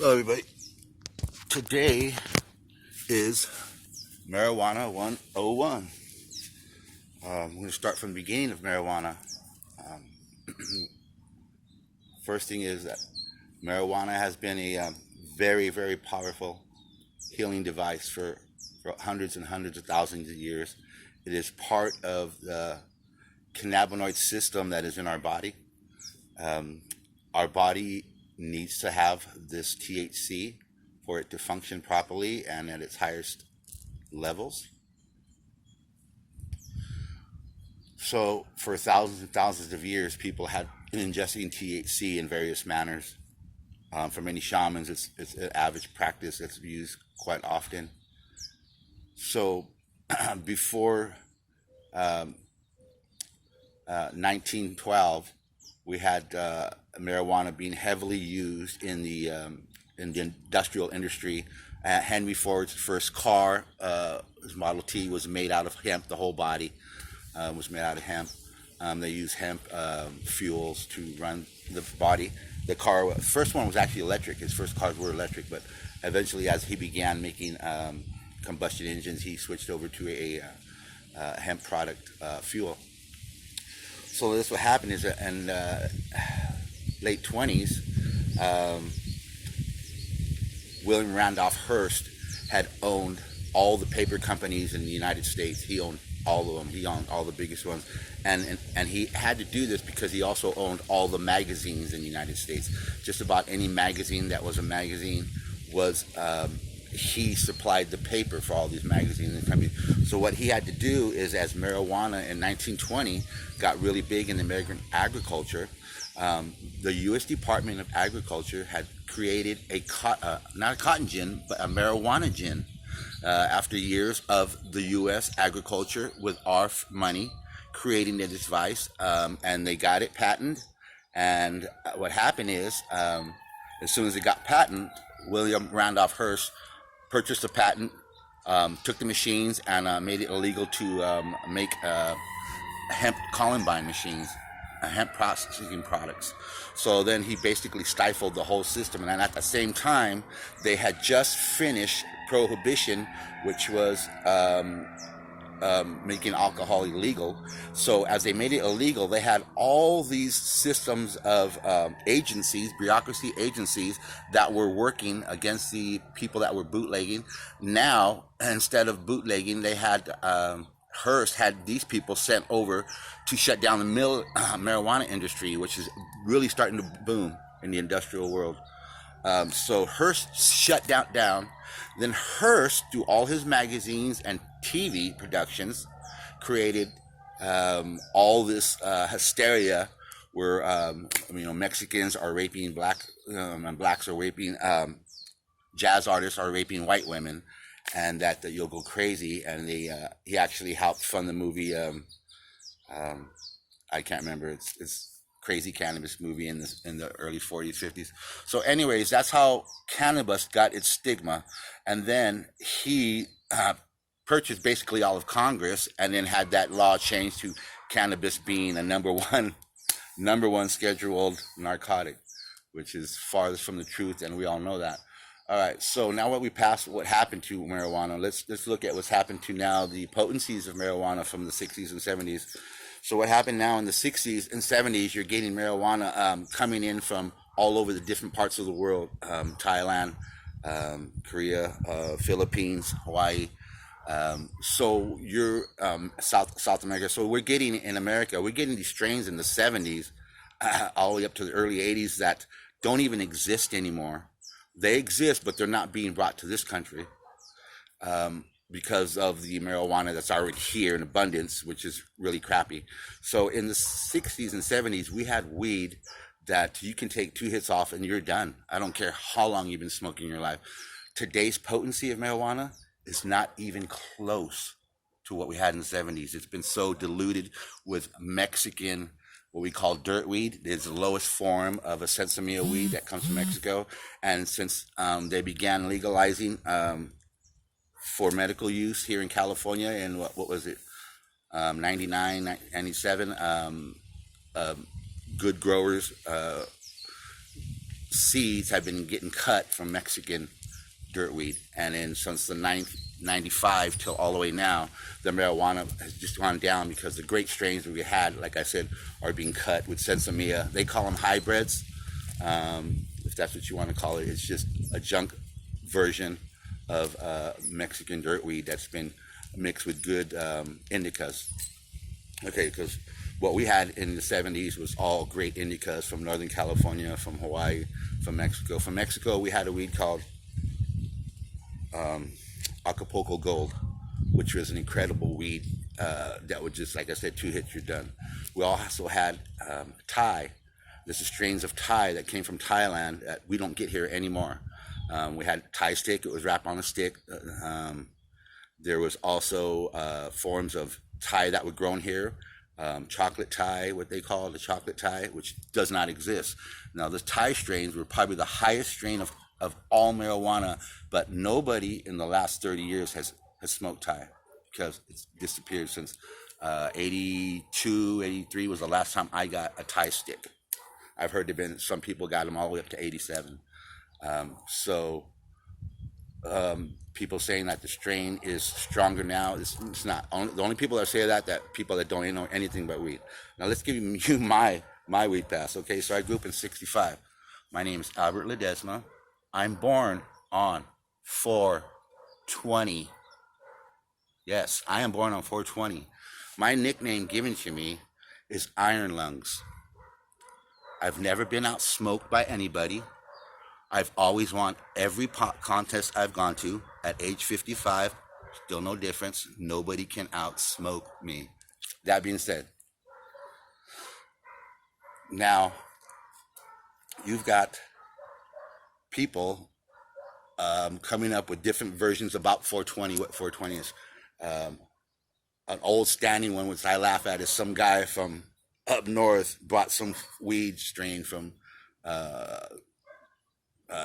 Hello, everybody. Today is Marijuana 101. I'm going to start from the beginning of marijuana. Um, First thing is that marijuana has been a very, very powerful healing device for hundreds and hundreds of thousands of years. It is part of the cannabinoid system that is in our body. Um, our body needs to have this THC for it to function properly and at its highest levels. So, for thousands and thousands of years, people had been ingesting THC in various manners. For many shamans, it's an average practice that's used quite often. So, before um, 1912, we had marijuana being heavily used in the industrial industry. Henry Ford's first car, his Model T, was made out of hemp. The whole body was made out of hemp. They used hemp fuels to run the body. The car, first one was actually electric. His first cars were electric, but eventually, as he began making combustion engines, he switched over to a hemp product fuel. So this what happened is that in late 20s, William Randolph Hearst had owned all the paper companies in the United States. He owned all of them. He owned all the biggest ones, and he had to do this because he also owned all the magazines in the United States. Just about any magazine that was a magazine was he supplied the paper for all these magazines and companies. So what he had to do is, as marijuana in 1920 got really big in American agriculture, the U.S. Department of Agriculture had created not a cotton gin, but a marijuana gin. After years of the U.S. agriculture with our money creating the device, and they got it patented. And what happened is, as soon as it got patent, William Randolph Hearst purchased a patent, took the machines, and made it illegal to make hemp columbine machines, hemp processing products. So then he basically stifled the whole system. And at the same time, they had just finished prohibition, which was making alcohol illegal. So as they made it illegal, they had all these systems of agencies, bureaucracy agencies, that were working against the people that were bootlegging. Now, instead of bootlegging, they had Hearst had these people sent over to shut down the marijuana industry, which is really starting to boom in the industrial world. So Hearst shut down. Then Hearst, through all his magazines and TV productions, created all this hysteria where Mexicans are raping and blacks are raping, jazz artists are raping white women, and that you'll go crazy. And he actually helped fund the movie. I can't remember. It's crazy Cannabis movie in the early 40s, 50s. So anyways, that's how cannabis got its stigma. And then he purchased basically all of Congress, and then had that law changed to cannabis being a number one scheduled narcotic, which is farthest from the truth, and we all know that. All right, so now what happened to marijuana, let's look at what's happened to now the potencies of marijuana from the 60s and 70s. So what happened now in the 60s and 70s, you're getting marijuana coming in from all over the different parts of the world, Thailand, Korea, Philippines, Hawaii. So you're South America. So we're getting in America, we're getting these strains in the 70s all the way up to the early 80s that don't even exist anymore. They exist, but they're not being brought to this country because of the marijuana that's already here in abundance, which is really crappy. So in the 60s and 70s, we had weed that you can take 2 hits off and you're done. I don't care how long you've been smoking in your life. Today's potency of marijuana is not even close to what we had in the 70s. It's been so diluted with Mexican, what we call dirt weed. It's the lowest form of a sensimilla weed that comes from Mexico. And since they began legalizing for medical use here in California in what was it, 99, 97, good growers seeds have been getting cut from Mexican dirtweed, and then since the 95 till all the way now, the marijuana has just gone down because the great strains that we had, like I said, are being cut with sensimilla. They call them hybrids, if that's what you want to call it. It's just a junk version of Mexican dirtweed that's been mixed with good indicas. Okay, because what we had in the 70s was all great indicas from Northern California, from Hawaii, from Mexico. From Mexico, we had a weed called Acapulco Gold, which was an incredible weed that would just, like I said, 2 hits, you're done. We also had Thai. This is strains of Thai that came from Thailand that we don't get here anymore. We had Thai stick. It was wrapped on a stick. There was also forms of Thai that were grown here. Chocolate Thai, what they call the chocolate Thai, which does not exist. Now, the Thai strains were probably the highest strain of all marijuana, but nobody in the last 30 years has smoked Thai because it's disappeared since 82, 83 was the last time I got a Thai stick. I've heard some people got them all the way up to 87. People saying that the strain is stronger now, it's not. The only people that say that people that don't know anything about weed. Now let's give you my weed pass. Okay, so I grew up in 65. My name is Albert Ledesma. I'm born on 4/20. Yes, I am born on 4/20. My nickname given to me is Iron Lungs. I've never been outsmoked by anybody. I've always won every contest I've gone to. At age 55, still no difference. Nobody can outsmoke me. That being said, now you've got people coming up with different versions about 420, what 420 is. An old standing one, which I laugh at, is some guy from up north brought some weed strain from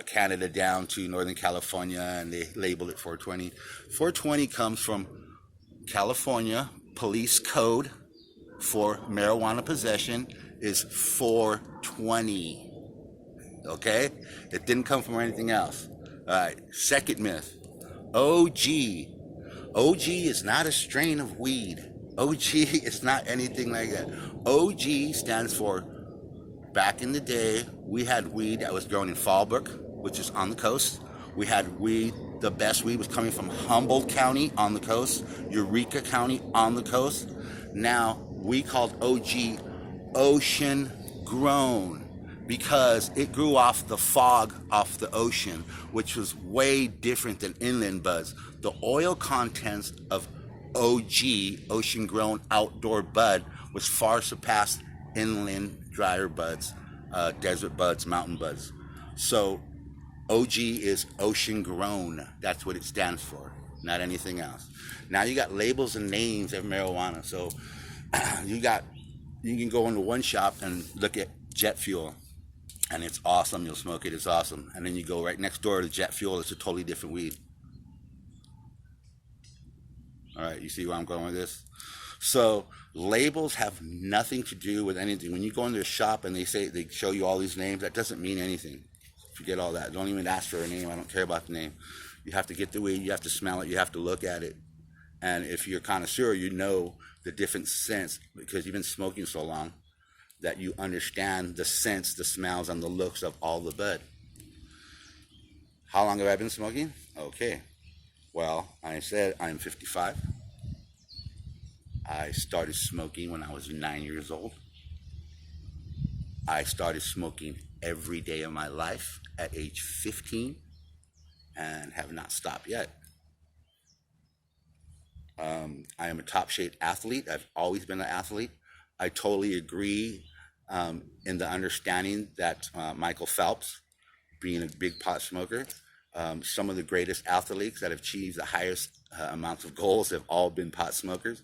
Canada down to Northern California, and they labeled it 420. 420 comes from California police code for marijuana possession is 420. Okay? It didn't come from anything else. All right. Second myth. OG. OG is not a strain of weed. OG is not anything like that. OG stands for, back in the day, we had weed that was grown in Fallbrook, which is on the coast. We had weed, the best weed was coming from Humboldt County on the coast, Eureka County on the coast. Now, we called OG ocean grown because it grew off the fog off the ocean, which was way different than inland buds. The oil contents of OG, ocean grown outdoor bud, was far surpassed inland drier buds, desert buds, mountain buds. So OG is ocean grown. That's what it stands for, not anything else. Now you got labels and names of marijuana. So you can go into one shop and look at jet fuel, and it's awesome. You'll smoke it, it's awesome. And then you go right next door to jet fuel, it's a totally different weed. All right, you see where I'm going with this? So labels have nothing to do with anything. When you go into a shop and they show you all these names, that doesn't mean anything. Forget all that. Don't even ask for a name. I don't care about the name. You have to get the weed, you have to smell it, you have to look at it. And if you're a connoisseur, you know the different scents because you've been smoking so long that you understand the scents, the smells, and the looks of all the bud. How long have I been smoking? Okay. Well, I said I'm 55. I started smoking when I was 9 years old. I started smoking every day of my life at age 15 and have not stopped yet. I am a top shape athlete. I've always been an athlete. I totally agree in the understanding that Michael Phelps, being a big pot smoker, some of the greatest athletes that have achieved the highest amounts of goals have all been pot smokers.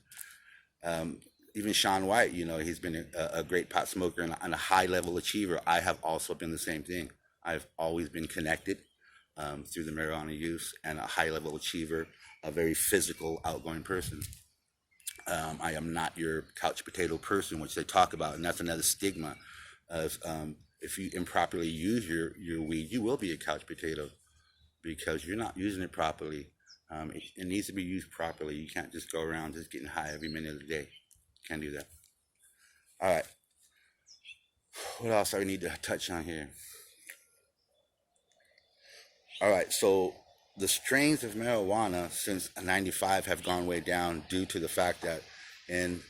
Even Shaun White, he's been a great pot smoker and a high-level achiever. I have also been the same thing. I've always been connected through the marijuana use and a high-level achiever, a very physical, outgoing person. I am not your couch potato person, which they talk about, and that's another stigma of if you improperly use your weed, you will be a couch potato because you're not using it properly. It needs to be used properly. You can't just go around just getting high every minute of the day. Can't do that. All right. What else do I need to touch on here? All right. So the strains of marijuana since 95 have gone way down due to the fact that in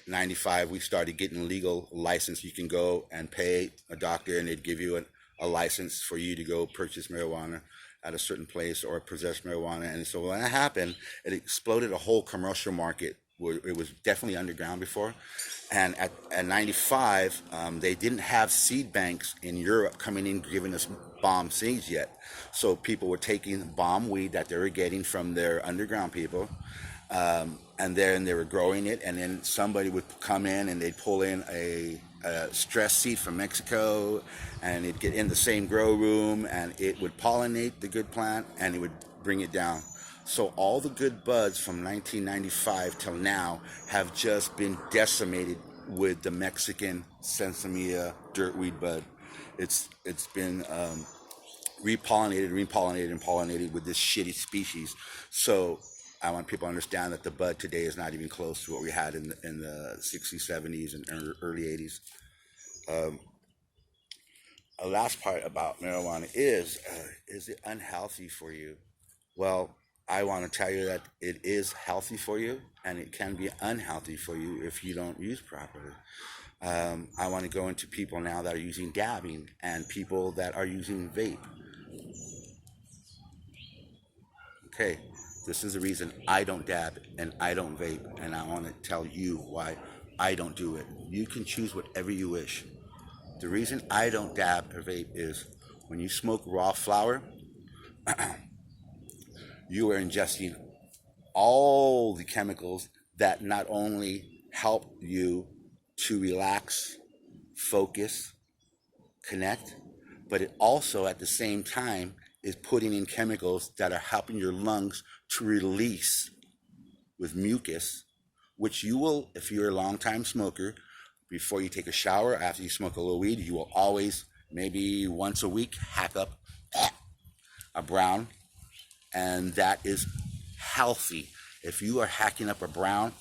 95 we started getting legal license. You can go and pay a doctor and they'd give you a license for you to go purchase marijuana at a certain place or possess marijuana. And so when that happened, it exploded a whole commercial market where it was definitely underground before. And at 95, they didn't have seed banks in Europe coming in giving us bomb seeds yet. So people were taking bomb weed that they were getting from their underground people, and then they were growing it, and then somebody would come in and they'd pull in a stress seed from Mexico, and it'd get in the same grow room, and it would pollinate the good plant, and it would bring it down. So all the good buds from 1995 till now have just been decimated with the Mexican Sensimilla dirtweed bud. It's been repollinated and pollinated with this shitty species. So I want people to understand that the bud today is not even close to what we had in the 60s, 70s, and early 80s. A last part about marijuana is it unhealthy for you? Well, I want to tell you that it is healthy for you, and it can be unhealthy for you if you don't use properly. I want to go into people now that are using dabbing and people that are using vape. Okay, this is the reason I don't dab and I don't vape, and I want to tell you why I don't do it. You can choose whatever you wish. The reason I don't dab or vape is when you smoke raw flower, you are ingesting all the chemicals that not only help you to relax, focus, connect, but it also at the same time is putting in chemicals that are helping your lungs to release with mucus, which you will, if you're a long-time smoker, before you take a shower, after you smoke a little weed, you will always, maybe once a week, hack up a brown, and that is healthy. If you are hacking up a brown,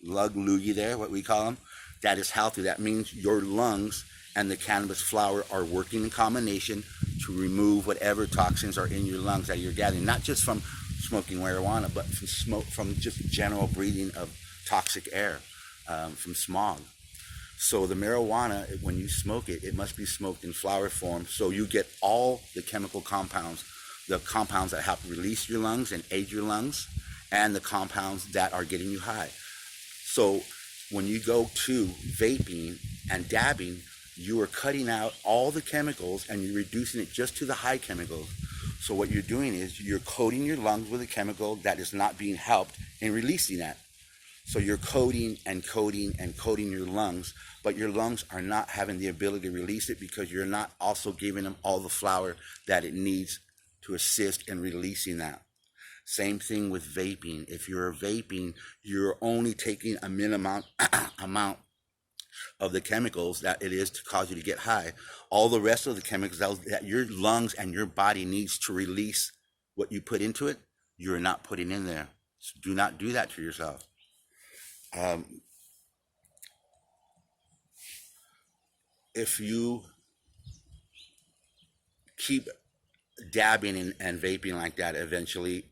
lug loogie there, what we call them, that is healthy. That means your lungs and the cannabis flower are working in combination to remove whatever toxins are in your lungs that you're gathering, not just from smoking marijuana, but from just general breathing of toxic air, from smog. So the marijuana, when you smoke it, it must be smoked in flower form, so you get all the chemical compounds, the compounds that help release your lungs and aid your lungs, and the compounds that are getting you high. So when you go to vaping and dabbing, you are cutting out all the chemicals and you're reducing it just to the high chemicals. So what you're doing is you're coating your lungs with a chemical that is not being helped in releasing that. So you're coating and coating and coating your lungs, but your lungs are not having the ability to release it because you're not also giving them all the flour that it needs to assist in releasing that. Same thing with vaping. If you're vaping, you're only taking a minimum amount of the chemicals that it is to cause you to get high. All the rest of the chemicals that your lungs and your body needs to release what you put into it, you're not putting in there. So do not do that to yourself. If you keep dabbing and vaping like that, eventually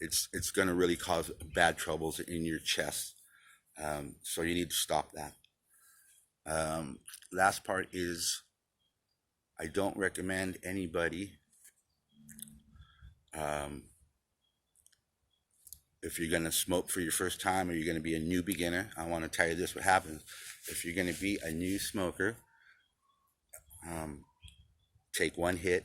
it's going to really cause bad troubles in your chest. So you need to stop that. Last part is I don't recommend anybody, if you're going to smoke for your first time or you're going to be a new beginner, I want to tell you this, what happens. If you're going to be a new smoker, take one hit,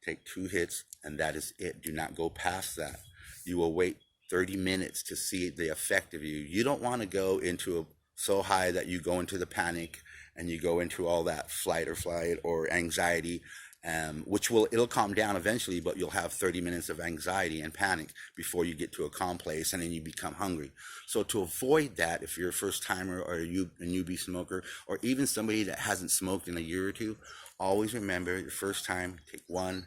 take 2 hits, and that is it. Do not go past that. You will wait 30 minutes to see the effect of you. You don't want to go into so high that you go into the panic and you go into all that flight or anxiety which it'll calm down eventually, but you'll have 30 minutes of anxiety and panic before you get to a calm place, and then you become hungry. So to avoid that, if you're a first timer or a newbie smoker, or even somebody that hasn't smoked in a year or two, always remember your first time, take 1-2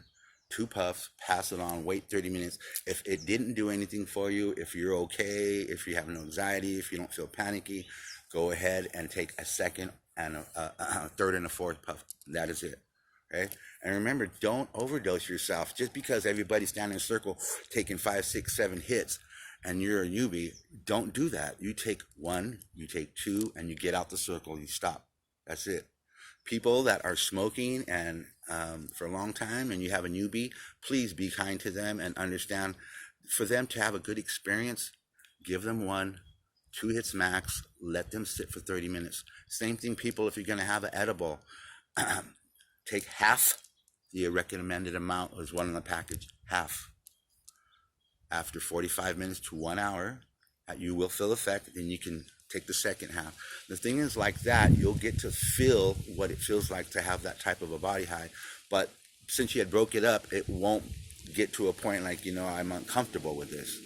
puffs, pass it on, wait 30 minutes. If it didn't do anything for you, if you're okay, if you have no anxiety, if you don't feel panicky, go ahead and take a second and a third and a fourth puff. That is it. Okay? And remember, don't overdose yourself. Just because everybody's standing in a circle taking 5, 6, 7 hits and you're a newbie, don't do that. You take 1, you take 2, and you get out the circle, you stop. That's it. People that are smoking and for a long time and you have a newbie, please be kind to them and understand, for them to have a good experience, give them 1, 2 hits max, let them sit for 30 minutes. Same thing, people, if you're going to have an edible, take half the recommended amount. Was one in the package, half. After 45 minutes to 1 hour, you will feel effect, then you can take the second half. The thing is, like that, you'll get to feel what it feels like to have that type of a body high. But since you had broke it up, it won't get to a point like, I'm uncomfortable with this.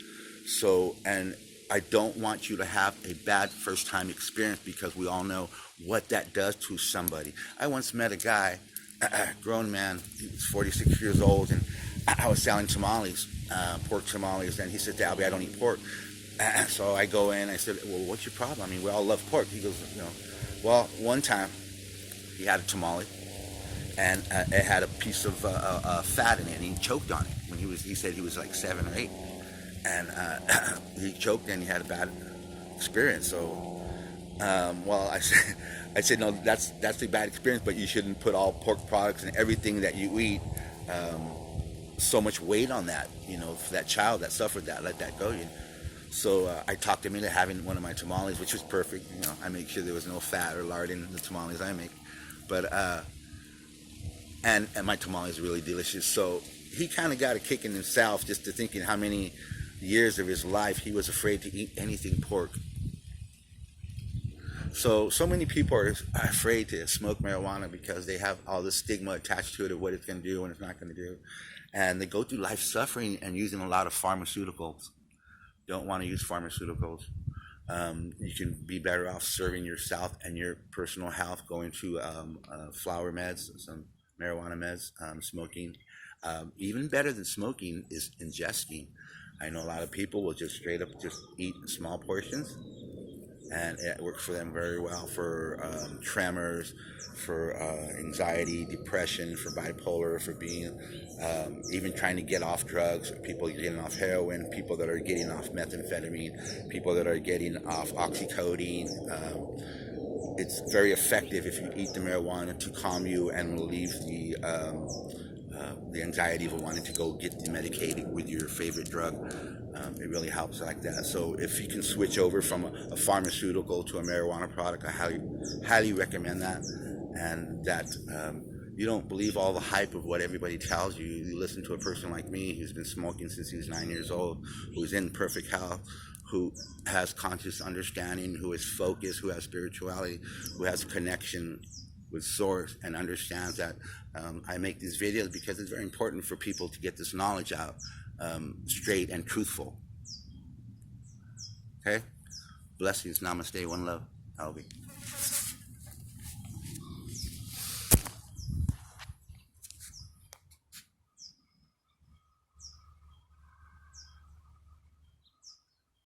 So, and I don't want you to have a bad first time experience, because we all know what that does to somebody. I once met a guy, a grown man, he was 46 years old, and I was selling tamales, pork tamales, and he said, "Albie, I don't eat pork." So I go in, I said, "Well, what's your problem? I mean, we all love pork." He goes, well, one time he had a tamale, and it had a piece of fat in it, and he choked on it. When he said he was like 7 or 8, and he choked, and he had a bad experience. So, I said, no, that's a bad experience, but you shouldn't put all pork products and everything that you eat so much weight on that. For that child that suffered that, let that go. So I talked him into having one of my tamales, which was perfect. I make sure there was no fat or lard in the tamales I make, but and my tamales are really delicious. So he kind of got a kick in himself just to thinking how many years of his life he was afraid to eat anything pork. So many people are afraid to smoke marijuana because they have all this stigma attached to it of what it's going to do and it's not going to do. And they go through life suffering and using a lot of pharmaceuticals. Don't want to use pharmaceuticals. You can be better off serving yourself and your personal health, going to flower meds, some marijuana meds, smoking. Even better than smoking is ingesting. I know a lot of people will just straight up just eat small portions, and it works for them very well for tremors, for anxiety, depression, for bipolar, for being even trying to get off drugs, people getting off heroin, people that are getting off methamphetamine, people that are getting off oxycodone. It's very effective if you eat the marijuana to calm you and relieve the anxiety of wanting to go get the medicating with your favorite drug. It really helps like that. So if you can switch over from a pharmaceutical to a marijuana product, I highly recommend that. And that you don't believe all the hype of what everybody tells you. You listen to a person like me who's been smoking since he was 9 years old, who's in perfect health, who has conscious understanding, who is focused, who has spirituality, who has a connection with source, and understands that I make these videos because it's very important for people to get this knowledge out straight and truthful. Okay? Blessings. Namaste. One love. Albie.